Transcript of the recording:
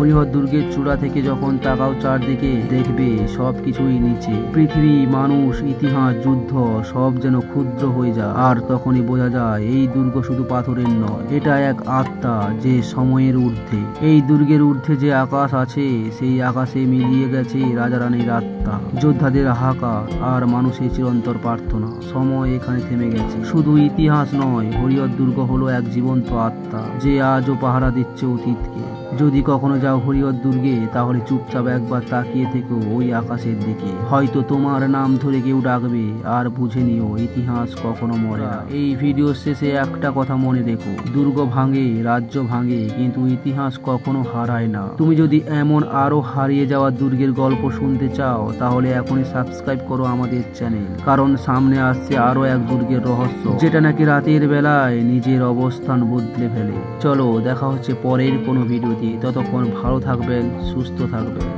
হরিহর দুর্গের চূড়া থেকে যখন তাকাও চারদিকে দেখবে সবকিছুই নিচে, পৃথিবী, মানুষ, ইতিহাস, যুদ্ধ সব যেন ক্ষুদ্র হয়ে যায়। আর তখনই বোঝা যায় এই দুর্গ শুধু পাথরের নয়, এটা এক আত্মা যে সময়ের ঊর্ধ্বে। এই দুর্গের ঊর্ধ্বে যে আকাশ আছে সেই আকাশে মিলিয়ে গেছে রাজা রানীর আত্মা, যোদ্ধাদের হাহাকার আর মানুষের চিরন্তর প্রার্থনা। সময় এখানে থেমে গেছে। শুধু ইতিহাস নয়, হরিহর দুর্গ হলো এক জীবন্ত আত্মা যে আজও পাহারা দিচ্ছে অতীতকে। যদি কখনো যাও হরিহর দুর্গে তাহলে চুপচাপ একবার তাকিয়ে থেকো ওই আকাশের দিকে, হয়তো তোমার নাম ধরে কেউ ডাকবে। আর বুঝে নিও ইতিহাস কখনো মরে না। এই ভিডিওর শেষে একটা কথা মনে রেখো, দুর্গ ভাঙে, রাজ্য ভাঙে, কিন্তু ইতিহাস কখনো হারায় না। তুমি যদি এমন আরো হারিয়ে যাওয়া দুর্গের গল্প শুনতে চাও তাহলে এখনই সাবস্ক্রাইব করো আমাদের চ্যানেল, কারণ সামনে আসছে আরো এক দুর্গের রহস্য যেটা নাকি রাতের বেলায় নিজের অবস্থান বদলে ফেলে। চলো দেখা হচ্ছে পরের কোনো ভিডিওতে, ততক্ষণ ভালো থাকবেন, সুস্থ থাকবেন।